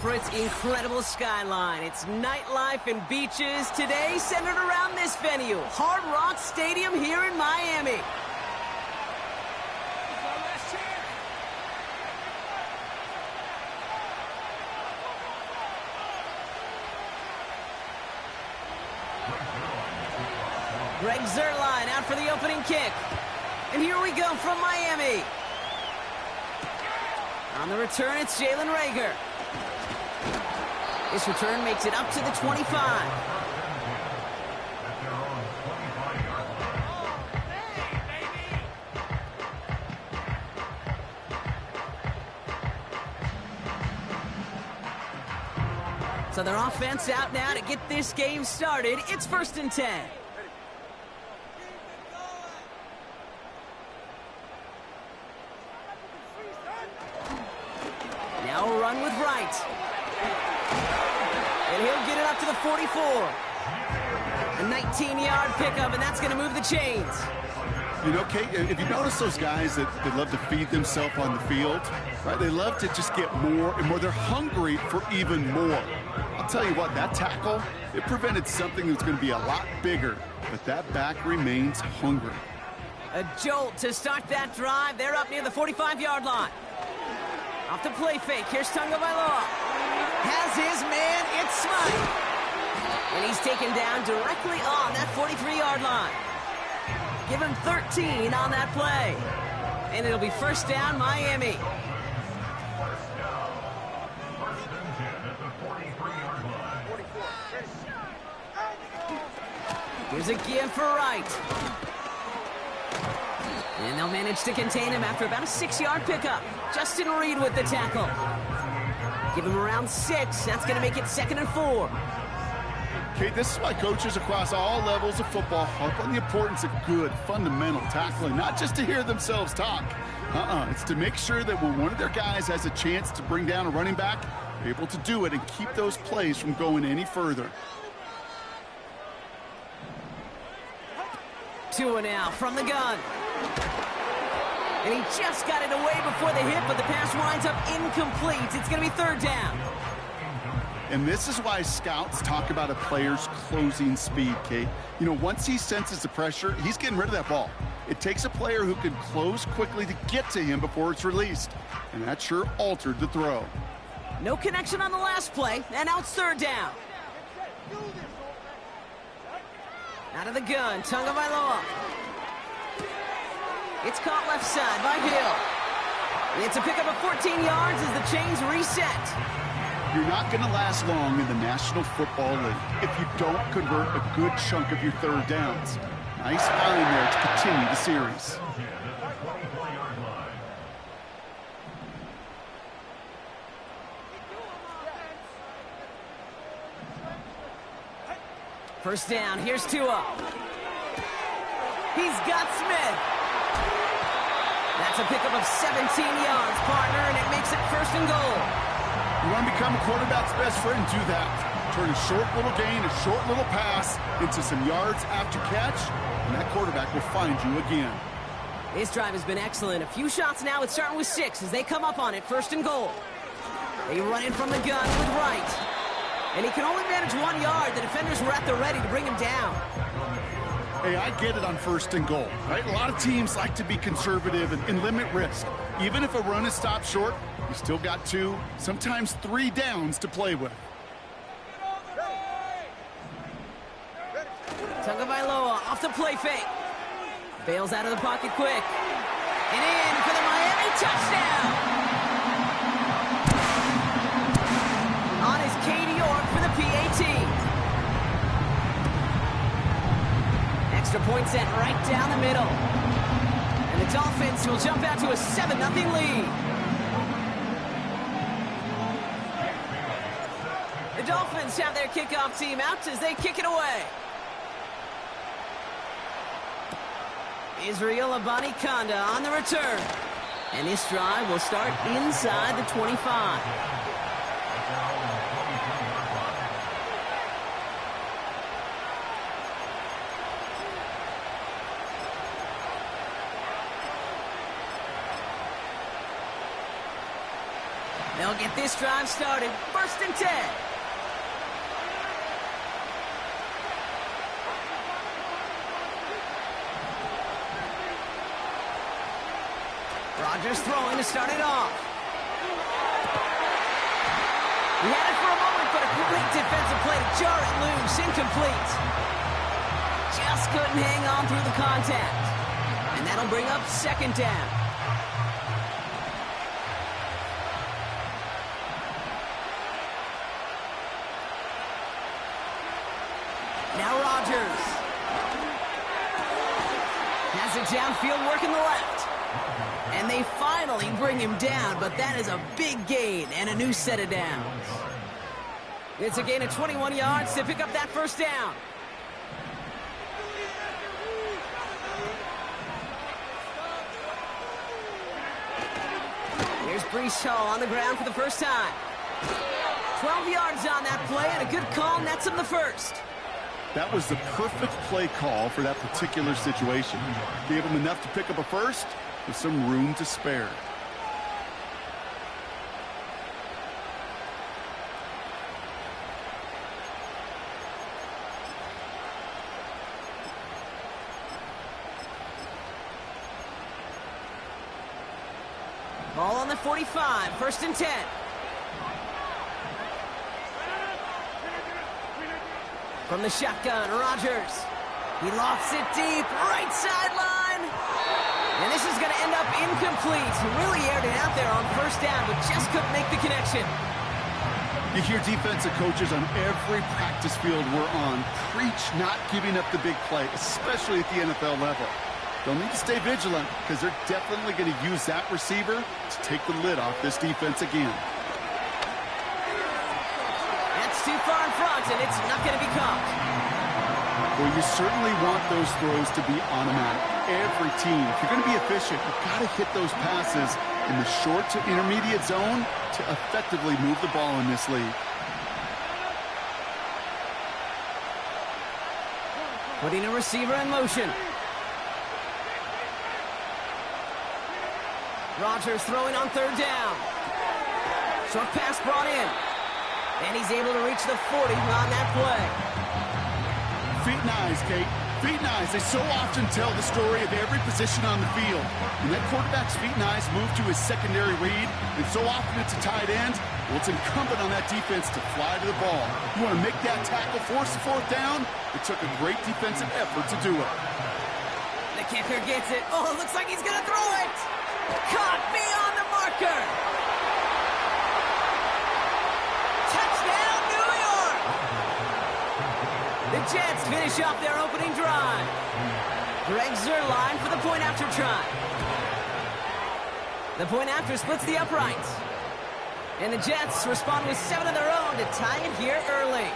For its incredible skyline, its nightlife and beaches, today centered around this venue, Hard Rock Stadium here in Miami. Greg Zuerlein out for the opening kick. And here we go from Miami. On the return, it's Jalen Reagor. This return makes it up to the 25. So their offense out now to get this game started. It's 1st and 10. Now a run with Wright. And he'll get it up to the 44. A 19-yard pickup, and that's going to move the chains. You know, Kate, if you notice those guys that love to feed themselves on the field, right? They love to just get more and more. They're hungry for even more. I'll tell you what, that tackle, it prevented something that's going to be a lot bigger, but that back remains hungry. A jolt to start that drive. They're up near the 45-yard line. Off the play fake. Here's Tagovailoa. Has his man. It's Smythe. And he's taken down directly on that 43-yard line. Give him 13 on that play. And it'll be 1st down, Miami. Here's a give for Wright. And they'll manage to contain him after about a 6-yard pickup. Justin Reed with the tackle. Give him around 6. That's going to make it 2nd and 4. Okay, this is why coaches across all levels of football harp on the importance of good, fundamental tackling, not just to hear themselves talk. It's to make sure that when one of their guys has a chance to bring down a running back, they're able to do it and keep those plays from going any further. Tua now from the gun. And he just got it away before the hit, but the pass winds up incomplete. It's going to be 3rd down. And this is why scouts talk about a player's closing speed, Kate. You know, once he senses the pressure, he's getting rid of that ball. It takes a player who can close quickly to get to him before it's released. And that sure altered the throw. No connection on the last play, and now it's 3rd down. Out of the gun, Tagovailoa. It's caught left side by Hill. It's a pickup of 14 yards as the chains reset. You're not going to last long in the National Football League if you don't convert a good chunk of your 3rd downs. Nice find there to continue the series. First down, here's Tua. He's got Smith. That's a pickup of 17 yards, partner, and it makes it 1st and goal. You want to become a quarterback's best friend, do that. Turn a short little gain, a short little pass into some yards after catch, and that quarterback will find you again. This drive has been excellent. A few shots now. It's starting with 6 as they come up on it, 1st and goal. They run in from the gun with Wright. And he can only manage 1 yard. The defenders were at the ready to bring him down. Hey, I get it on 1st and goal, right? A lot of teams like to be conservative and limit risk. Even if a run is stopped short, you still got 2, sometimes 3 downs to play with. Tagovailoa off the play fake. Bails out of the pocket quick. And in for the Miami touchdown. On is Katie York for the PAT. Extra point sent right down the middle. And the Dolphins will jump out to a 7-0 lead. The Dolphins have their kickoff team out as they kick it away. Israel Abanikanda on the return. And this drive will start inside the 25. They'll get this drive started. 1st and 10. Rodgers throwing to start it off. He had it for a moment, but a great defensive play to jar it loose. Incomplete. Just couldn't hang on through the contact. And that'll bring up 2nd down. Now Rodgers. Has it downfield, working the left. And they finally bring him down, but that is a big gain and a new set of downs. It's a gain of 21 yards to pick up that 1st down. Here's Breece Hall on the ground for the first time. 12 yards on that play, and a good call nets him the 1st. That was the perfect play call for that particular situation. Gave him enough to pick up a 1st with some room to spare. Ball on the 45, 1st and 10. From the shotgun, Rodgers. He lofts it deep, right sideline. And this is going to end up incomplete. He really aired it out there on 1st down, but just couldn't make the connection. You hear defensive coaches on every practice field we're on preach not giving up the big play, especially at the NFL level. They'll need to stay vigilant because they're definitely going to use that receiver to take the lid off this defense again. That's too far in front, and it's not going to be caught. Well, you certainly want those throws to be automatic. Every team, if you're going to be efficient, you've got to hit those passes in the short to intermediate zone to effectively move the ball in this league. Putting a receiver in motion. Rodgers throwing on 3rd down. Short pass brought in. And he's able to reach the 40 on that play. Feet and eyes, Kate. Feet and eyes. They so often tell the story of every position on the field. When that quarterback's feet and eyes move to his secondary read, and so often it's a tight end, well, it's incumbent on that defense to fly to the ball. You want to make that tackle, force the 4th down? It took a great defensive effort to do it. The kicker gets it. Oh, it looks like he's going to throw it. Caught beyond the marker. Touchdown, New York! The Jets finish off their opening drive. Greg Zuerlein for the point after try. The point after splits the uprights. And the Jets respond with 7 of their own to tie it here early.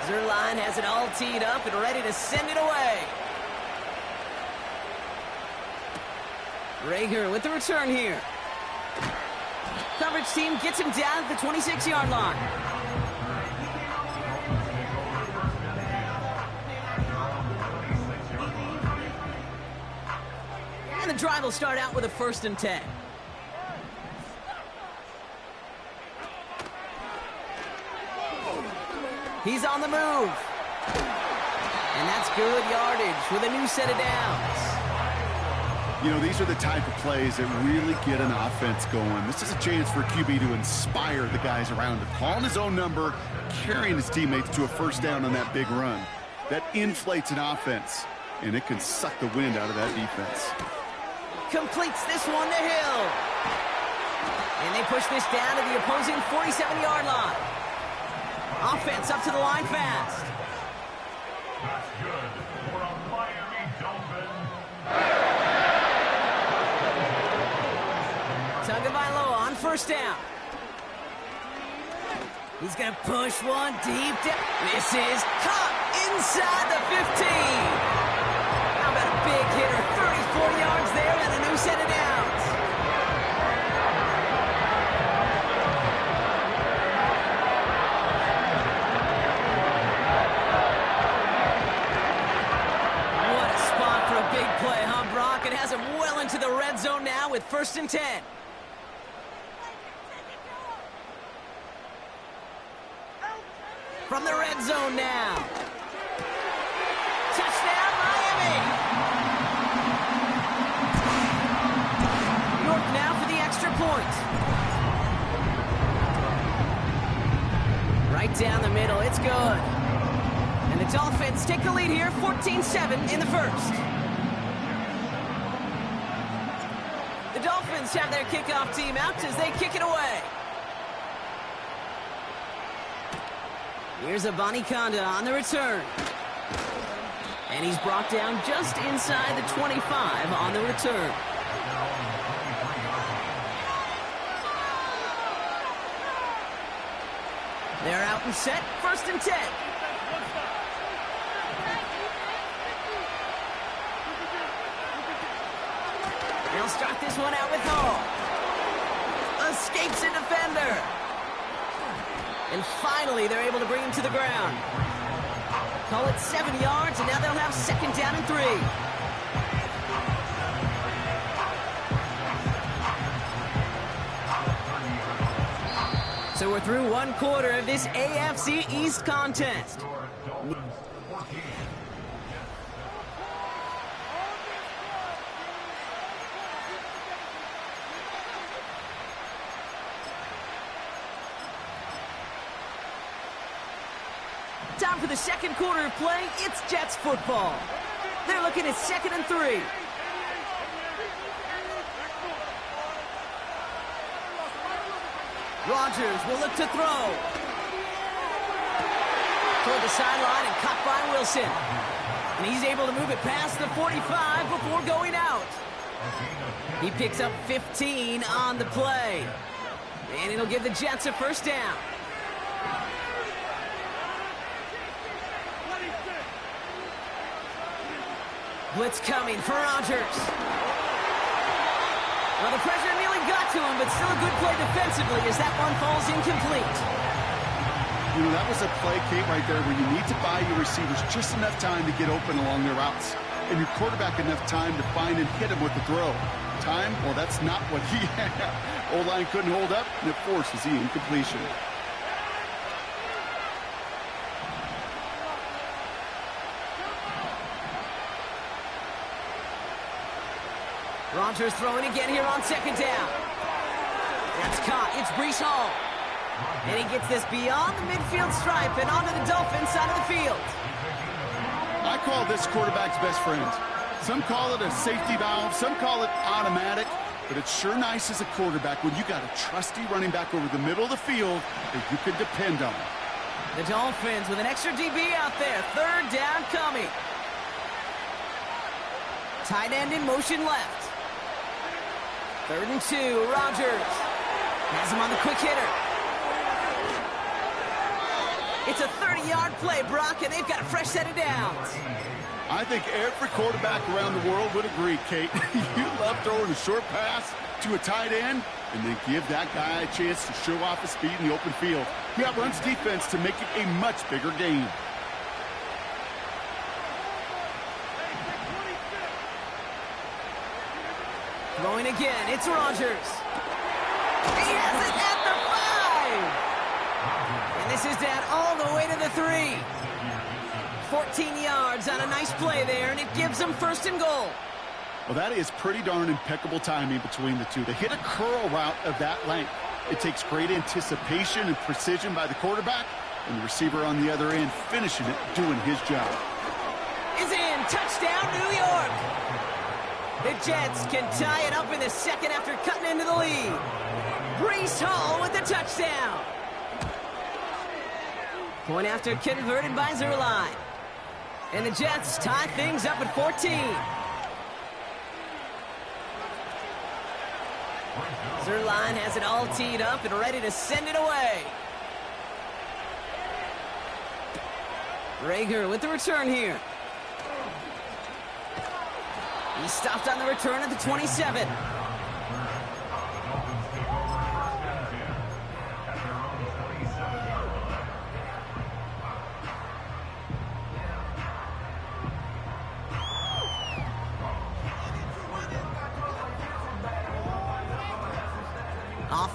Zuerlein has it all teed up and ready to send it away. Rager with the return here. Coverage team gets him down at the 26-yard line. And the drive will start out with a 1st and 10. He's on the move. And that's good yardage with a new set of downs. You know, these are the type of plays that really get an offense going. This is a chance for QB to inspire the guys around him. Calling his own number, carrying his teammates to a 1st down on that big run. That inflates an offense, and it can suck the wind out of that defense. Completes this one to Hill. And they push this down to the opposing 47-yard line. Offense up to the line fast. That's good for a Miami Dolphin. Tagovailoa on 1st down. He's going to push one deep down. This is caught inside the 15. How about a big hitter? 34 yards there and a new set of downs. What a spot for a big play, huh, Brock? It has him well into the red zone now with 1st first and 10. From the red zone now. Touchdown, Miami! York now for the extra point. Right down the middle, it's good. And the Dolphins take the lead here, 14-7 in the first. The Dolphins have their kickoff team out as they kick it away. Here's Abanikanda on the return. And he's brought down just inside the 25 on the return. They're out and set, first and 10. They'll start this one out with Hall. Escapes a defender. And finally, they're able to bring him to the ground. Call it 7 yards, and now they'll have second down and 3. So we're through one quarter of this AFC East contest. Time for the second quarter of play. It's Jets football. They're looking at second and 3. Rodgers will look to throw. Toward the sideline and caught by Wilson. And he's able to move it past the 45 before going out. He picks up 15 on the play. And it'll give the Jets a first down. Blitz coming for Rodgers. Well, the pressure nearly got to him, but still a good play defensively as that one falls incomplete. You know, that was a play, Kate, right there where you need to buy your receivers just enough time to get open along their routes. And your quarterback enough time to find and hit him with the throw. Time? Well, that's not what he had. O-line couldn't hold up, and it forces the incompletion. Rodgers throwing again here on second down. That's caught. It's Breece Hall. And he gets this beyond the midfield stripe and onto the Dolphins side of the field. I call this quarterback's best friend. Some call it a safety valve, some call it automatic, but it's sure nice as a quarterback when you got a trusty running back over the middle of the field that you can depend on. The Dolphins with an extra DB out there. Third down coming. Tight end in motion left. Third and 2, Rodgers. Has him on the quick hitter. It's a 30-yard play, Brock, and they've got a fresh set of downs. I think every quarterback around the world would agree, Kate. You love throwing a short pass to a tight end and then give that guy a chance to show off his speed in the open field. He outruns defense to make it a much bigger game. Throwing again, it's Rodgers. He has it at the 5. And this is down all the way to the 3. 14 yards on a nice play there, and it gives them first and goal. Well, that is pretty darn impeccable timing between the two. They hit a curl route of that length. It takes great anticipation and precision by the quarterback, and the receiver on the other end finishing it, doing his job. Is in. Touchdown, New York. The Jets can tie it up in the second after cutting into the lead. Breece Hall with the touchdown. Point after converted by Zerline. And the Jets tie things up at 14. Zerline has it all teed up and ready to send it away. Rager with the return here. He stopped on the return at the 27.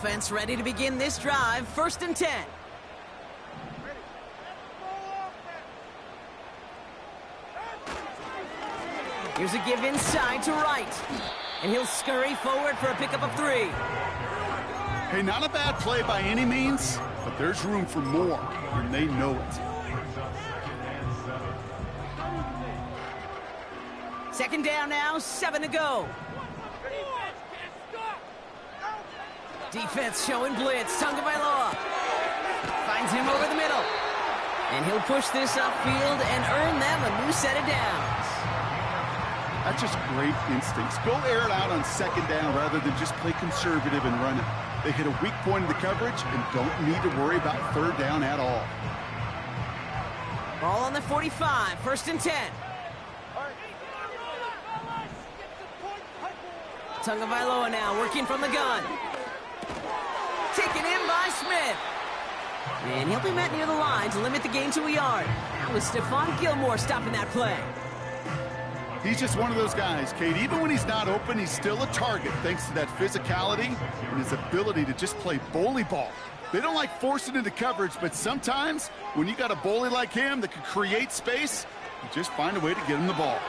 offense ready to begin this drive. 1st and 10. Here's a give inside to right. And he'll scurry forward for a pickup of 3. Hey, not a bad play by any means, but there's room for more, and they know it. 2nd down now, 7 to go. Defense showing blitz. Tagovailoa finds him over the middle. And he'll push this upfield and earn them a new set of downs. That's just great instincts. Go air it out on 2nd down rather than just play conservative and run it. They hit a weak point in the coverage and don't need to worry about 3rd down at all. Ball on the 45, 1st and 10. Tagovailoa now working from the gun. Taken in by Smith. And he'll be met near the line to limit the gain to a yard. That was Stephon Gilmore stopping that play. He's just one of those guys, Kate. Even when he's not open, he's still a target thanks to that physicality and his ability to just play bully ball. They don't like forcing into coverage, but sometimes when you got a bully like him that can create space, you just find a way to get him the ball.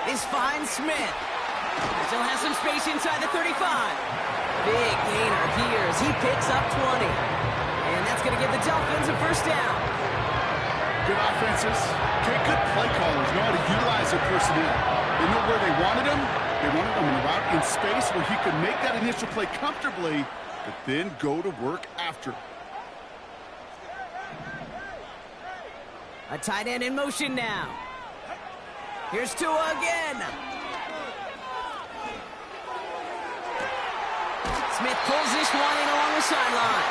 This finds Smith. Still has some space inside the 35. Big gainer here as he picks up 20. And that's going to give the Dolphins a 1st down. Good offenses. Good play callers know how to utilize their personnel. They know where they wanted him. They wanted him in a route in space where he could make that initial play comfortably, but then go to work after. A tight end in motion now. Here's Tua again. Smith pulls this one in along the sideline.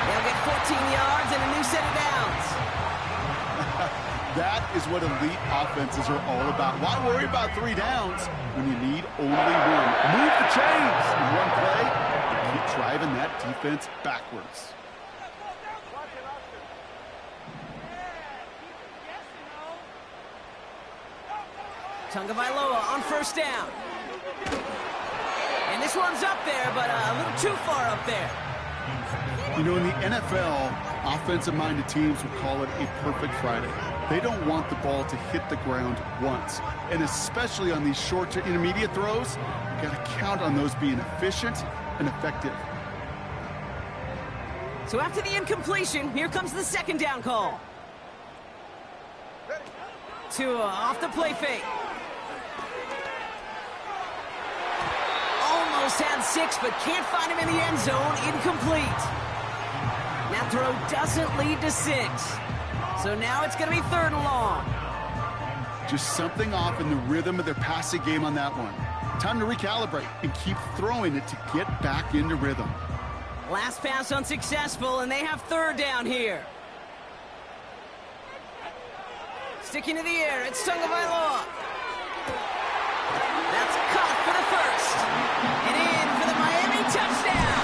They'll get 14 yards and a new set of downs. That is what elite offenses are all about. Why worry about 3 downs when you need only 1? Move the chains in one play and keep driving that defense backwards. Tagovailoa on 1st down. And this one's up there, but a little too far up there. You know, in the NFL, offensive-minded teams would call it a perfect Friday. They don't want the ball to hit the ground once. And especially on these short to intermediate throws, you got to count on those being efficient and effective. So after the incompletion, here comes the 2nd down call. Tua off the play fake. Almost had 6, but can't find him in the end zone. Incomplete. That throw doesn't lead to 6. So now it's going to be 3rd and long. Just something off in the rhythm of their passing game on that one. Time to recalibrate and keep throwing it to get back into rhythm. Last pass unsuccessful, and they have 3rd down here. Sticking to the air, it's Tagovailoa. That's caught for the 1st. And in for the Miami touchdown.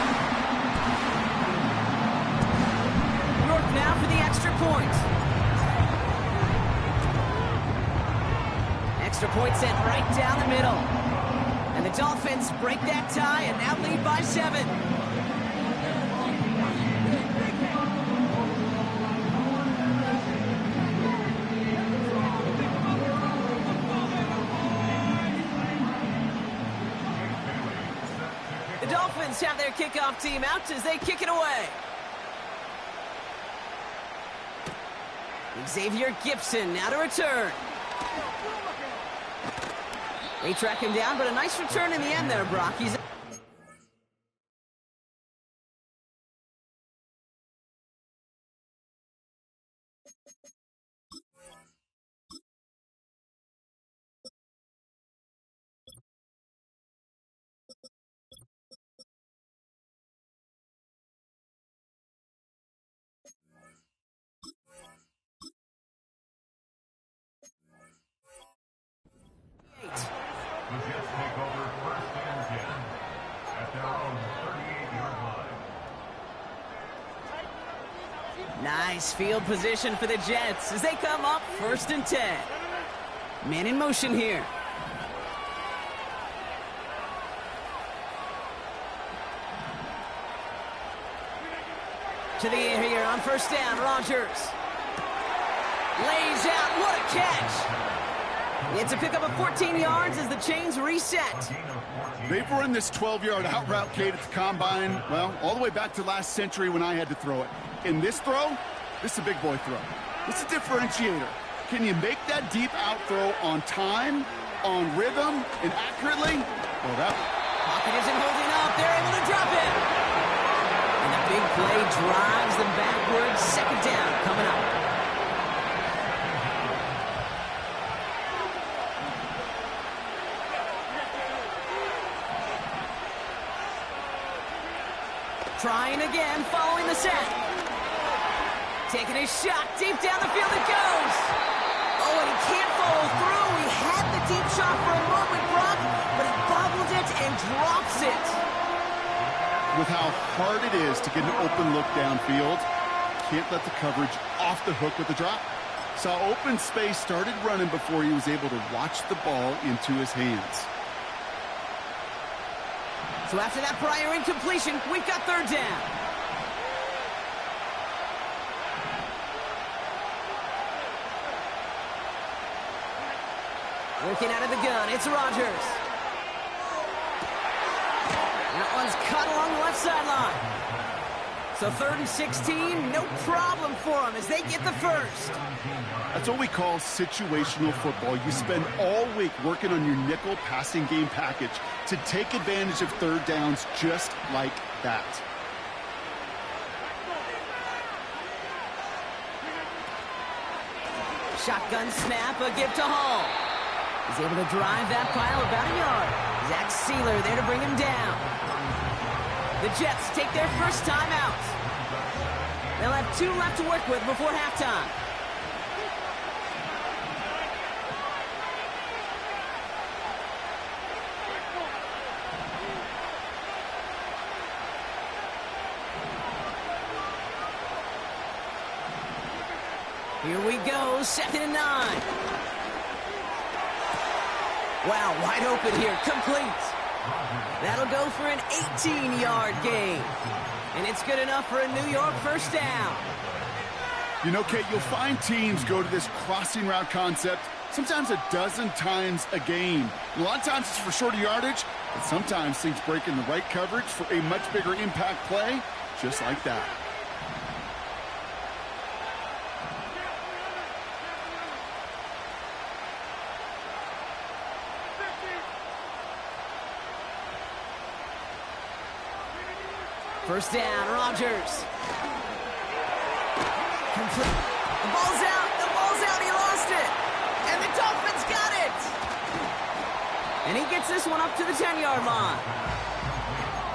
North now for the extra point. Extra point sent right down the middle. And the Dolphins break that tie and now lead by 7. The Dolphins have their kickoff team out as they kick it away. Xavier Gipson now to return. They track him down, but a nice return in the end there, Brock. He's 8. The Jets take over 1st and 10 at their own 38-yard line. Nice field position for the Jets as they come up 1st and 10. Man in motion here. To the air here on first down, Rodgers. Lays out, what a catch! It's a pickup of 14 yards as the chains reset. They've run this 12-yard out route, Kate, at the combine, well, all the way back to last century when I had to throw it. In this throw, this is a big boy throw. It's a differentiator. Can you make that deep out throw on time, on rhythm, and accurately? Well, that Pocket isn't holding up. They're able to drop it. And the big play drives them backwards. Second down coming up. Trying again, following the set. Taking a shot, deep down the field it goes. Oh, and he can't follow through. He had the deep shot for a moment, Brock, but he bobbled it and drops it. with how hard it is to get an open look downfield, can't let the coverage off the hook with the drop. Saw open space, started running before he was able to watch the ball into his hands. So after that prior incompletion, we've got third down. Working out of the gun, it's Rodgers. That one's cut along the left sideline. So 3rd and 16, no problem for them as they get the first. That's what we call situational football. You spend all week working on your nickel passing game package to take advantage of third downs just like that. Shotgun snap, a give to Hall. He's able to drive that pile about a yard. Zach Sealer there to bring him down. The Jets take their first time out. They'll have 2 left to work with before halftime. Here we go, 2nd and 9. Wow, wide open here, complete. That'll go for an 18-yard gain. And it's good enough for a New York first down. You know, Kate, you'll find teams go to this crossing route concept sometimes a dozen times a game. A lot of times it's for shorter yardage, but sometimes things break in the right coverage for a much bigger impact play, just like that. First down, Rodgers. Complete. The ball's out, he lost it. And the Dolphins got it. And he gets this one up to the 10-yard line.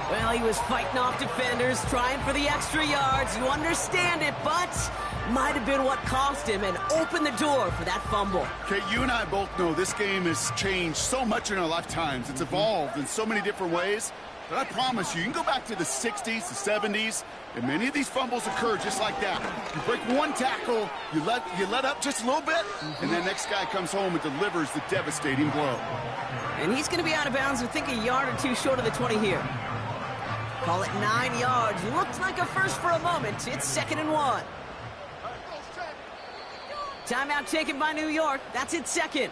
Well, he was fighting off defenders, trying for the extra yards. You understand it, but might have been what cost him and opened the door for that fumble. Okay, you and I both know this game has changed so much in our lifetimes. It's evolved in so many different ways. But I promise you, you can go back to the 60s, the 70s, and many of these fumbles occur just like that. You break one tackle, you let up just a little bit, and then next guy comes home and delivers the devastating blow. And he's going to be out of bounds, I think, a yard or 2 short of the 20 here. Call it 9 yards. Looked like a first for a moment. It's 2nd and 1. Timeout taken by New York. That's its 2nd.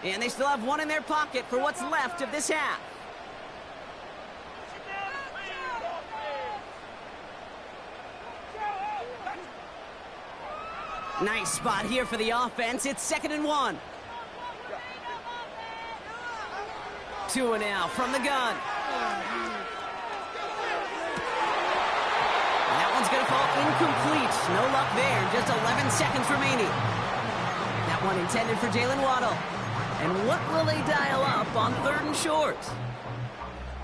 And they still have 1 in their pocket for what's left of this half. Nice spot here for the offense. It's 2nd and 1. Tua now from the gun. That one's going to fall incomplete. No luck there. Just 11 seconds remaining. That one intended for Jalen Waddle. And what will they dial up on 3rd and short?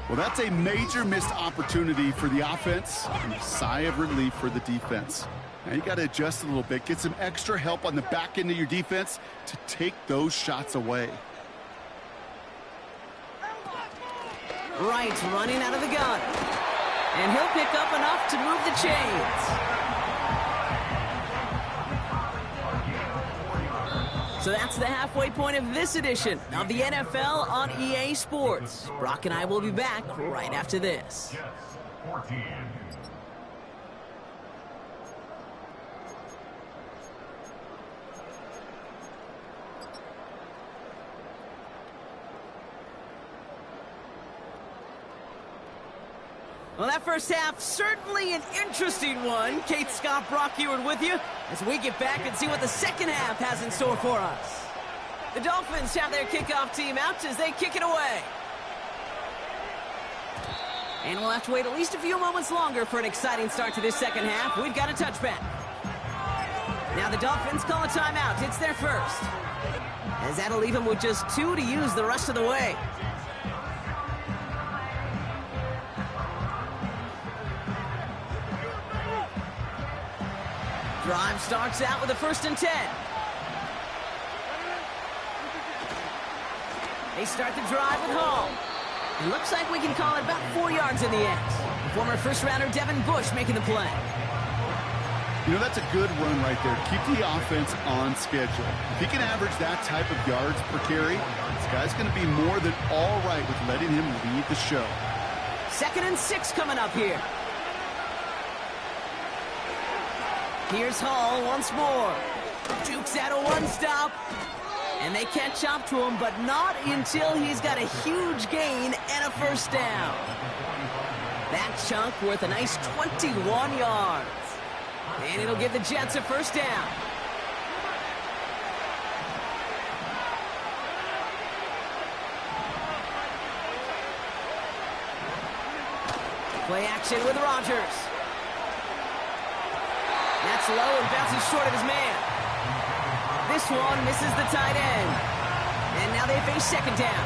Well, that's a major missed opportunity for the offense and a sigh of relief for the defense. Now you got to adjust a little bit, get some extra help on the back end of your defense to take those shots away. Right, running out of the gun. And he'll pick up enough to move the chains. So that's the halfway point of this edition of the NFL on EA Sports. Brock and I will be back right after this. Well, that first half, certainly an interesting one. Kate, Scott, Brock Ewart with you as we get back and see what the second half has in store for us. The Dolphins have their kickoff team out as they kick it away. And we'll have to wait at least a few moments longer for an exciting start to this second half. We've got a touchback. Now the Dolphins call a timeout. It's their first. As that'll leave them with just 2 to use the rest of the way. Drive starts out with a 1st and 10. They start the drive with Hall. It looks like we can call it about 4 yards in the end. The former first-rounder Devin Bush making the play. You know, that's a good run right there. Keep the offense on schedule. If he can average that type of yards per carry, this guy's going to be more than all right with letting him lead the show. 2nd and 6 coming up here. Here's Hall once more. Jukes out a one-stop. And they catch up to him, but not until he's got a huge gain and a 1st down. That chunk worth a nice 21 yards. And it'll give the Jets a 1st down. Play action with Rodgers. That's low and bounces short of his man. This one misses the tight end. And now they face 2nd down.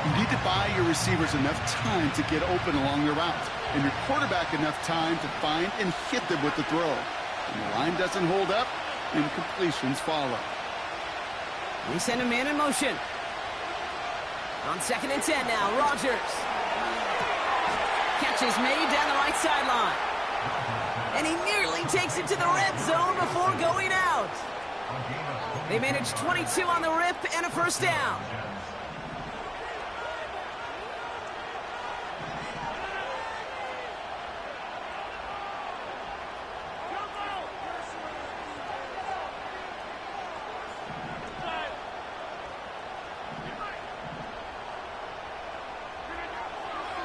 You need to buy your receivers enough time to get open along their route, and your quarterback enough time to find and hit them with the throw. When the line doesn't hold up, incompletions follow. We send a man in motion. On 2nd and 10 now, Rodgers. Catch is made down the right sideline. And he nearly takes it to the red zone before going out. They managed 22 on the rip and a 1st down.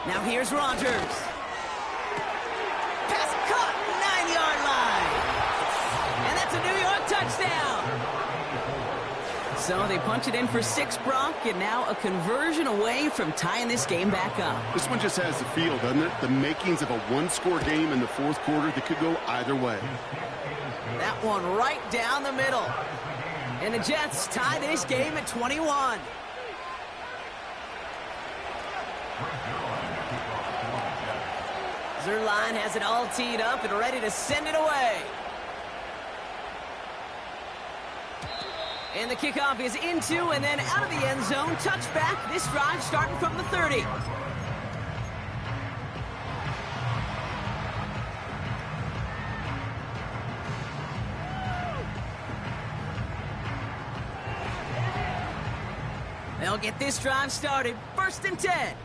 Now here's Rodgers. Pass caught, 9-yard line. And that's a New York touchdown. So they punch it in for 6, Brock, and now a conversion away from tying this game back up. This one just has the feel, doesn't it? The makings of a one-score game in the 4th quarter that could go either way. That one right down the middle. And the Jets tie this game at 21. Zerline has it all teed up and ready to send it away. And the kickoff is into and then out of the end zone. Touchback. This drive starting from the 30. They'll get this drive started. 1st and 10.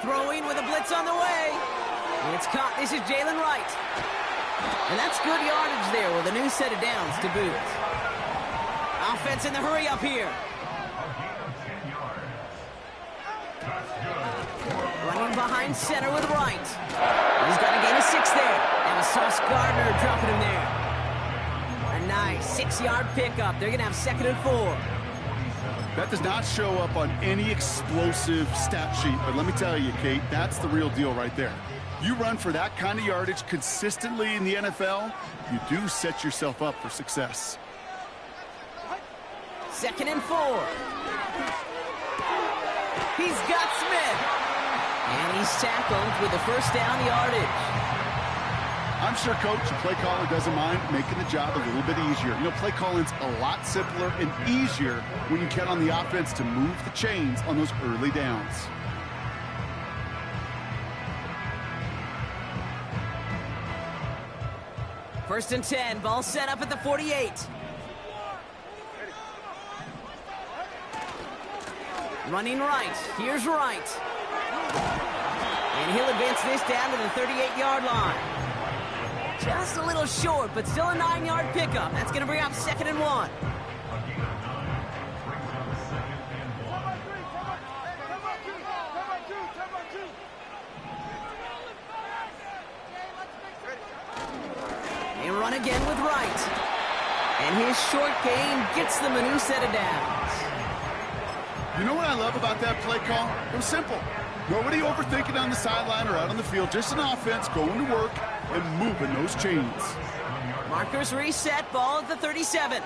Throwing with a blitz on the way. And it's caught. This is Jalen Wright. And that's good yardage there with a new set of downs to boot. Offense in the hurry up here. Running behind center with Wright. He's got a gain of 6 there. And Sauce Gardner dropping him there. A nice 6-yard pickup. They're going to have 2nd and 4. That does not show up on any explosive stat sheet, but let me tell you, Kate, that's the real deal right there. You run for that kind of yardage consistently in the NFL, you do set yourself up for success. 2nd and 4. He's got Smith. And he's tackled with the 1st down yardage. I'm sure Coach, the play caller, doesn't mind making the job a little bit easier. You know, play calling's a lot simpler and easier when you count on the offense to move the chains on those early downs. First and 10, ball set up at the 48. Running right, here's Wright. And he'll advance this down to the 38-yard line. Just a little short, but still a 9-yard pickup. That's going to bring up 2nd and 1. run again with Wright. And his short game gets them a new set of downs. You know what I love about that play call? It was simple. Nobody overthinking on the sideline or out on the field. Just an offense going to work and moving those chains. Markers reset, ball at the 37.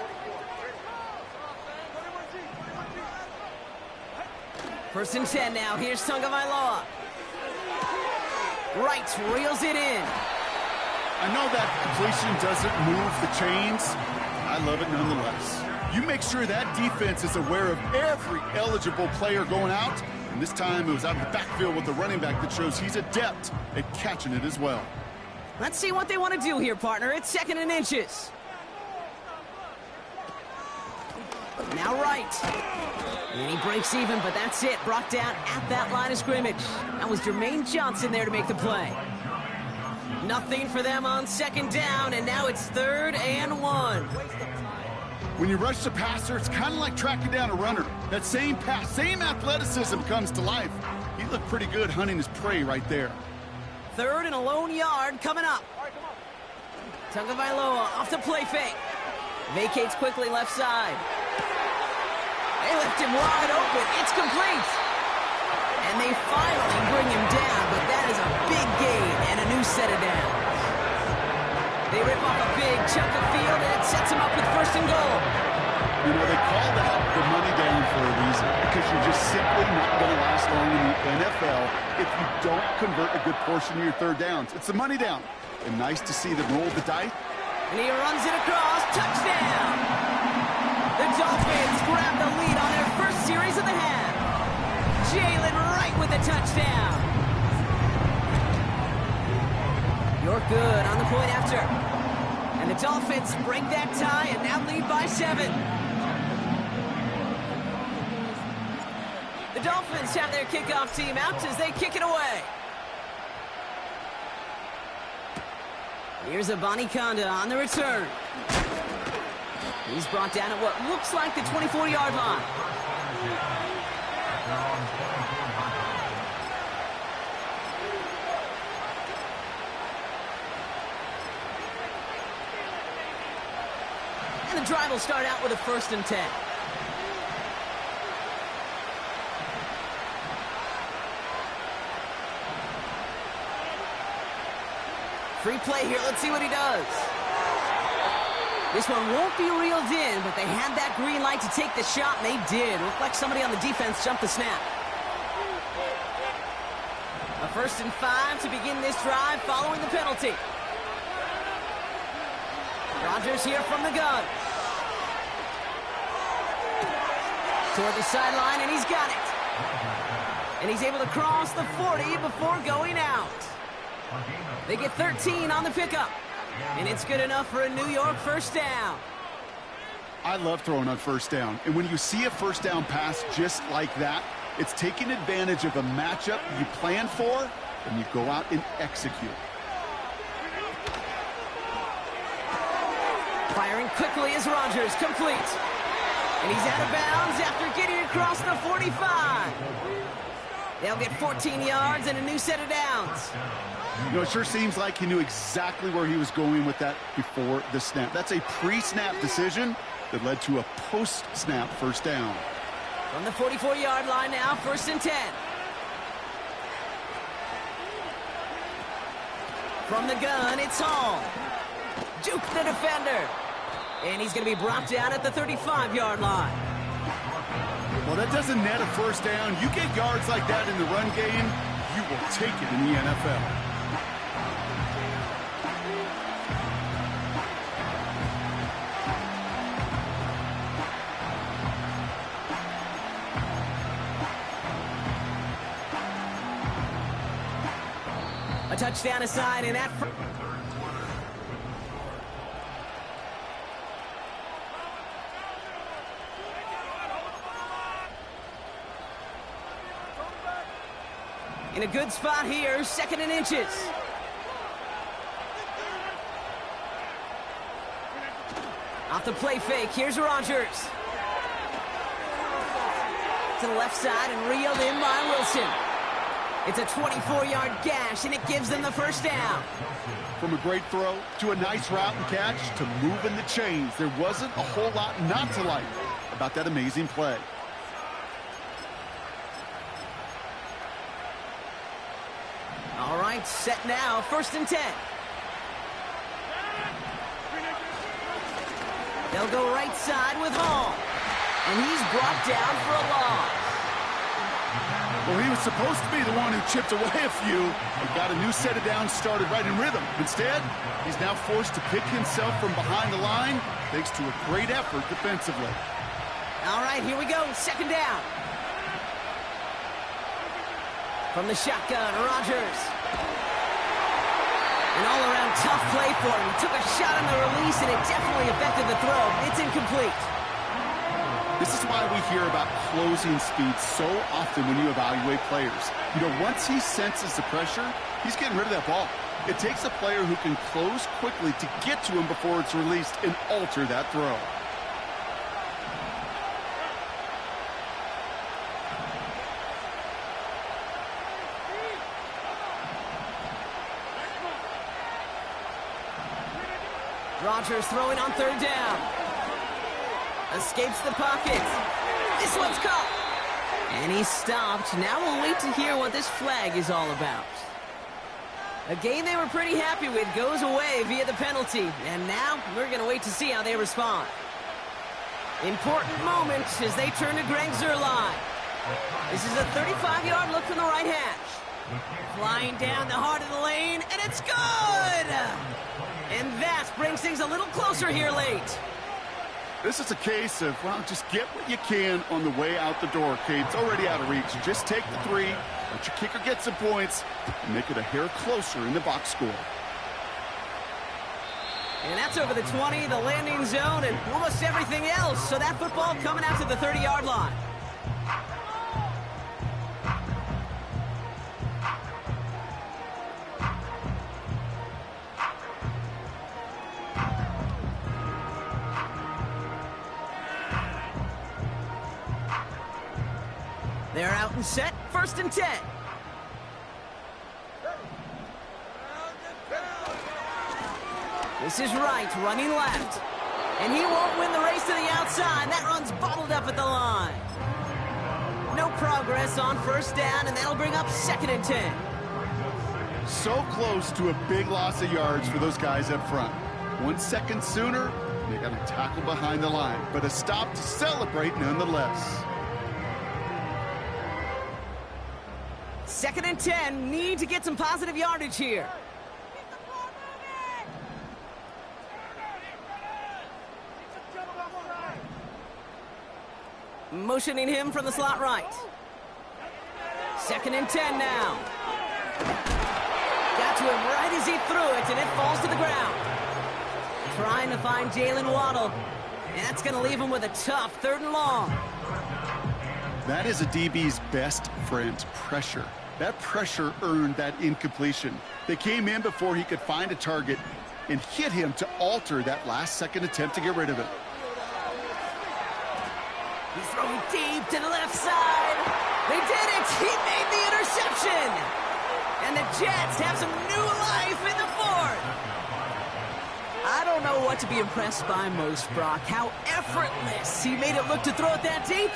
First and 10 now. Here's Tagovailoa. Wright reels it in. I know that completion doesn't move the chains. I love it nonetheless. You make sure that defense is aware of every eligible player going out. And this time it was out of the backfield with the running back that shows he's adept at catching it as well. Let's see what they want to do here, partner. It's 2nd and inches. Now Wright. And he breaks even, but that's it. Brought down at that line of scrimmage. That was Jermaine Johnson there to make the play. Nothing for them on 2nd down, and now it's 3rd and 1. When you rush the passer, it's kind of like tracking down a runner. That same pass, same athleticism comes to life. He looked pretty good hunting his prey right there. 3rd and a lone yard coming up. Tagovailoa off the play fake. Vacates quickly left side. They left him wide open. It's complete. And they finally bring him down, but that is a big gain and a new set of downs. They rip off a big chunk of field, and it sets him up with 1st and goal. You know, they call that the money down for a reason, because you're just simply not going to last long in the NFL if you don't convert a good portion of your 3rd downs. It's the money down. And nice to see them roll the dice. And he runs it across. Touchdown! The Dolphins grab the lead on their first series of the half. Jalen Wright with a touchdown. You're good on the point after. And the Dolphins break that tie and now lead by 7. The Dolphins have their kickoff team out as they kick it away. Here's Abanikanda on the return. He's brought down at what looks like the 24-yard line. And the drive will start out with a 1st and 10. Free play here. Let's see what he does. This one won't be reeled in, but they had that green light to take the shot, and they did. Looked like somebody on the defense jumped the snap. A 1st and 5 to begin this drive following the penalty. Rodgers here from the gun. Toward the sideline, and he's got it. And he's able to cross the 40 before going out. They get 13 on the pickup. And it's good enough for a New York 1st down. I love throwing on 1st down. And when you see a 1st down pass just like that, it's taking advantage of a matchup you plan for, and you go out and execute. Firing quickly is Rodgers, complete. And he's out of bounds after getting across the 45. They'll get 14 yards and a new set of downs. You know, it sure seems like he knew exactly where he was going with that before the snap. That's a pre-snap decision that led to a post-snap 1st down. From the 44-yard line now, 1st and 10. From the gun, it's Hall. Juke the defender. And he's going to be brought down at the 35-yard line. Well, that doesn't net a 1st down. You get yards like that in the run game, you will take it in the NFL. A touchdown aside, and that... In a good spot here, 2nd and inches. Off the play fake, here's Rodgers. To the left side and reeled in by Wilson. It's a 24-yard gash, and it gives them the first down. From a great throw to a nice route and catch to moving the chains, there wasn't a whole lot not to like about that amazing play. All right, set now, 1st and 10. They'll go right side with Hall. And he's brought down for a loss. Well, he was supposed to be the one who chipped away a few and got a new set of downs started right in rhythm. Instead, he's now forced to pick himself from behind the line thanks to a great effort defensively. All right, here we go, 2nd down. From the shotgun, Rodgers. An all-around tough play for him. He took a shot on the release, and it definitely affected the throw. It's incomplete. This is why we hear about closing speed so often when you evaluate players. You know, once he senses the pressure, he's getting rid of that ball. It takes a player who can close quickly to get to him before it's released and alter that throw. Rodgers throwing on 3rd down. Escapes the pocket. This one's caught. And he's stopped. Now we'll wait to hear what this flag is all about. A game they were pretty happy with goes away via the penalty. And now we're going to wait to see how they respond. Important moment as they turn to Greg Zuerlein. This is a 35-yard look from the right hash. Flying down the heart of the lane, and it's good! And that brings things a little closer here late. This is a case of, well, just get what you can on the way out the door, Kate. It's already out of reach. Just take the 3, let your kicker get some points, and make it a hair closer in the box score. And that's over the 20, the landing zone, and almost everything else. So that football coming out to the 30-yard line. They're out and set, 1st and 10. This is Wright running left. And he won't win the race to the outside. That run's bottled up at the line. No progress on 1st down, and that'll bring up 2nd and 10. So close to a big loss of yards for those guys up front. 1 second sooner, they got a tackle behind the line, but a stop to celebrate nonetheless. 2nd and 10, need to get some positive yardage here. Motioning him from the slot right. 2nd and 10 now. Got to him right as he threw it, and it falls to the ground. Trying to find Jalen Waddle. And that's going to leave him with a tough 3rd and long. That is a DB's best friend, pressure. That pressure earned that incompletion. They came in before he could find a target and hit him to alter that last-second attempt to get rid of it. He's throwing deep to the left side. They did it. He made the interception. And the Jets have some new life in the 4th. I don't know what to be impressed by most, Brock. How effortless he made it look to throw it that deep,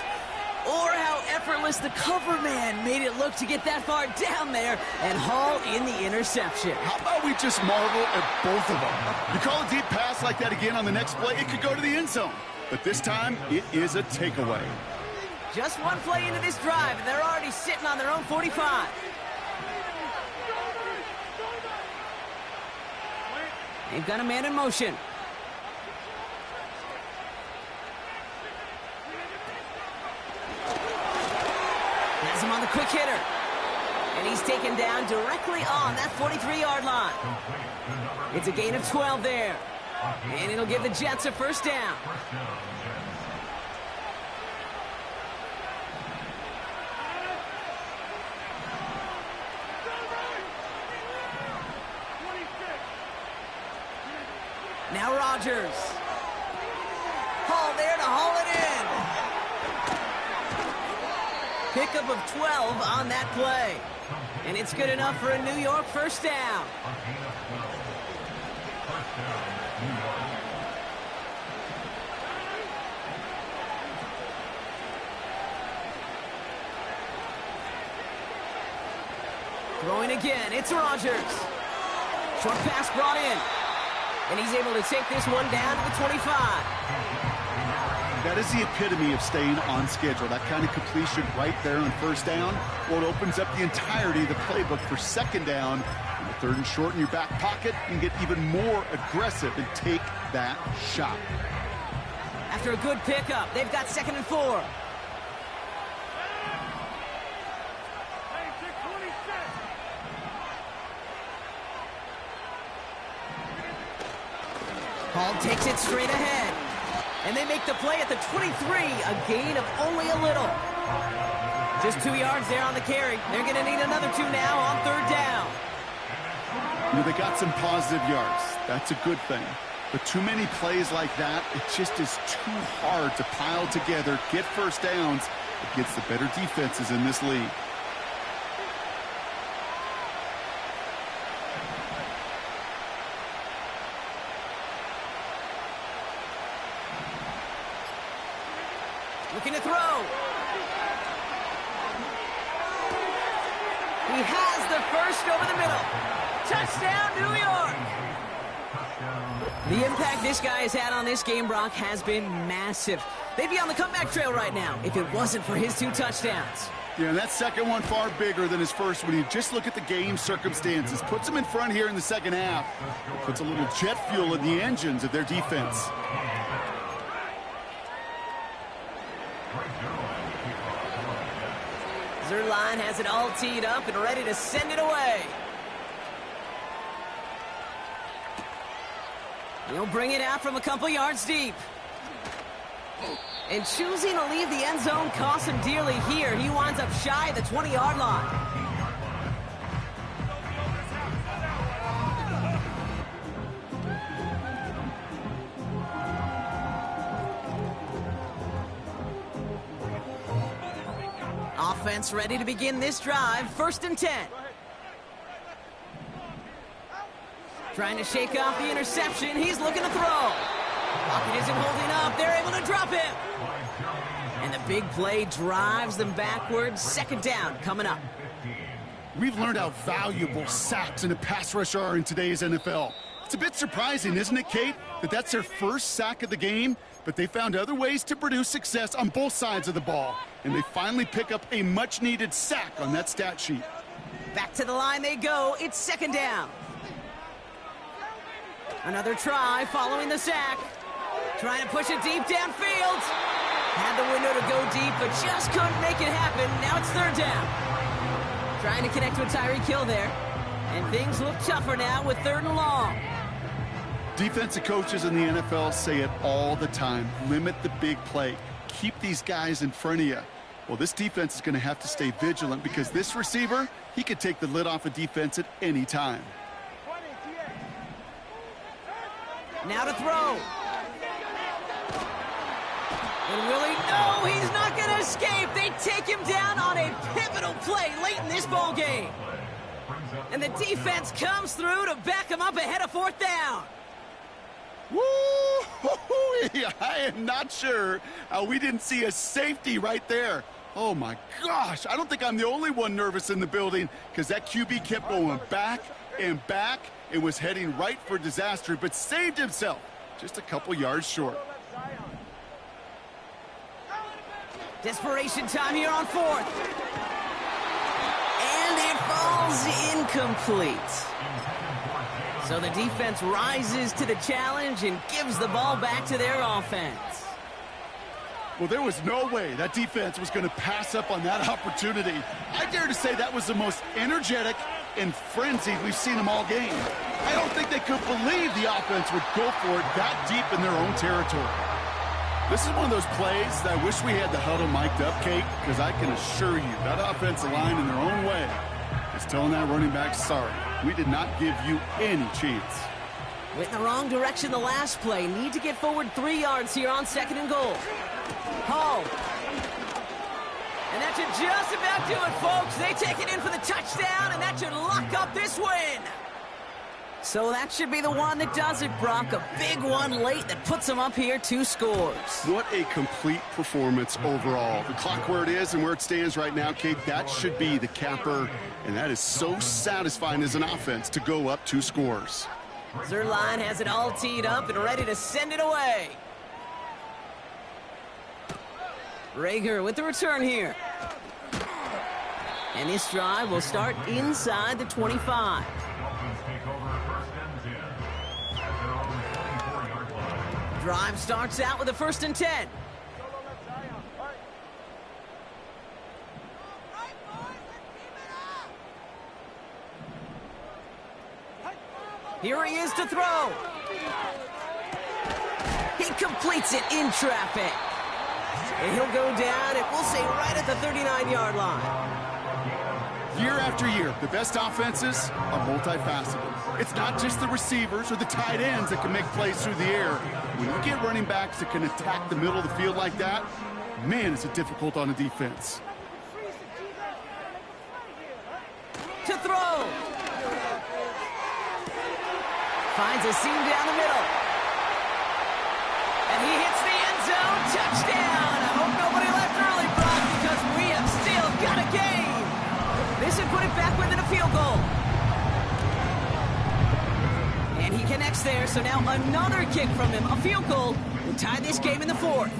or how effortless the cover man made it look to get that far down there and haul in the interception. How about we just marvel at both of them? You call a deep pass like that again on the next play, it could go to the end zone. But this time, it is a takeaway. Just one play into this drive, and they're already sitting on their own 45. They've got a man in motion. Has him on the quick hitter. And he's taken down directly on that 43-yard line. It's a gain of 12 there. And it'll give the Jets a 1st down. Now Rodgers. Hall there to haul it in. Pickup of 12 on that play. And it's good enough for a New York first down. A gain of 12. First down, New York. Throwing again, it's Rodgers. Short pass brought in. And he's able to take this one down to the 25. That is the epitome of staying on schedule. That kind of completion right there on first down. Well, it opens up the entirety of the playbook for second down. In the third and short in your back pocket, you can get even more aggressive and take that shot. After a good pickup, they've got 2nd and 4. Hall takes it straight ahead. And they make the play at the 23, a gain of only a little. Just 2 yards there on the carry. They're going to need another 2 now on 3rd down. You know, they got some positive yards. That's a good thing. But too many plays like that, it just is too hard to pile together, get first downs against the better defenses in this league. Looking to throw. He has the first over the middle. Touchdown, New York. The impact this guy has had on this game, Brock, has been massive. They'd be on the comeback trail right now if it wasn't for his 2 touchdowns. Yeah, and that second one far bigger than his first when you just look at the game circumstances. Puts him in front here in the second half. Puts a little jet fuel in the engines of their defense. Zerline has it all teed up and ready to send it away. He'll bring it out from a couple yards deep. And choosing to leave the end zone costs him dearly here. He winds up shy of the 20-yard line. Offense ready to begin this drive. 1st and 10. Trying to shake off the interception. He's looking to throw. Pocket isn't holding up. They're able to drop him. And the big play drives them backwards. 2nd down coming up. We've learned how valuable sacks in a pass rush are in today's NFL. It's a bit surprising, isn't it, Kate, that that's their first sack of the game, but they found other ways to produce success on both sides of the ball, and they finally pick up a much-needed sack on that stat sheet. Back to the line they go. It's 2nd down. Another try following the sack. Trying to push it deep downfield. Had the window to go deep, but just couldn't make it happen. Now it's 3rd down. Trying to connect with Tyreek Hill there. And things look tougher now with 3rd and long. Defensive coaches in the NFL say it all the time. Limit the big play. Keep these guys in front of you. Well, this defense is going to have to stay vigilant because this receiver, he could take the lid off a defense at any time. Now to throw. And Willie, no, he's not going to escape. They take him down on a pivotal play late in this ball game. And the defense comes through to back him up ahead of 4th down. Woo! I am not sure how we didn't see a safety right there. Oh, my gosh. I don't think I'm the only one nervous in the building because that QB kept going back and back and was heading right for disaster, but saved himself just a couple yards short. Desperation time here on 4th. And it falls incomplete. So the defense rises to the challenge and gives the ball back to their offense. Well, there was no way that defense was going to pass up on that opportunity. I dare to say that was the most energetic and frenzied we've seen them all game. I don't think they could believe the offense would go for it that deep in their own territory. This is one of those plays that I wish we had the huddle mic'd up, Kate, because I can assure you that offensive line in their own way is telling that running back, sorry, we did not give you any chance. Went in the wrong direction the last play. Need to get forward 3 yards here on 2nd and goal. Hall. And that should just about do it, folks. They take it in for the touchdown, and that should lock up this win. So that should be the one that does it, Brock. A big one late that puts them up here 2 scores. What a complete performance overall. The clock where it is and where it stands right now, Kate, that should be the capper. And that is so satisfying as an offense to go up 2 scores. Zerline has it all teed up and ready to send it away. Rager with the return here. And this drive will start inside the 25. Drive starts out with a 1st and 10. Here he is to throw. He completes it in traffic. And he'll go down, and we'll say right at the 39-yard line. Year after year, the best offenses are multifaceted. It's not just the receivers or the tight ends that can make plays through the air. When you get running backs that can attack the middle of the field like that, man, is it difficult on the defense. To throw. Finds a seam down the middle. And he hits the end zone. Touchdown. I hope nobody left early, Brock, because we have still got a game. This would put it back within a field goal. And he connects there, so now another kick from him. A field goal will tie this game in the 4th.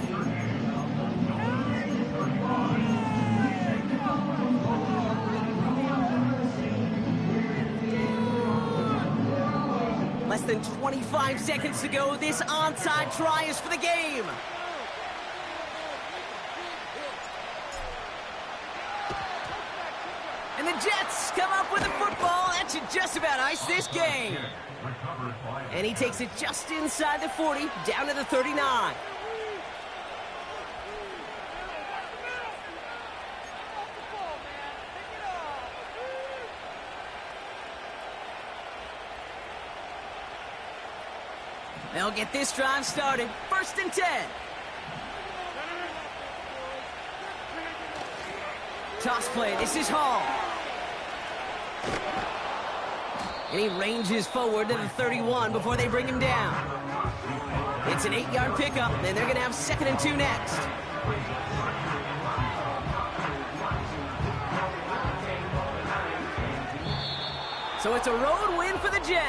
Less than 25 seconds to go. This onside try is for the game. And the Jets come up with the football. That should just about ice this game. And he takes it just inside the 40, down to the 39. They'll get this drive started. 1st and 10. Toss play. This is Hall. And he ranges forward to the 31 before they bring him down. It's an 8-yard pickup, and they're going to have 2nd and 2 next. So it's a road win for the Jets.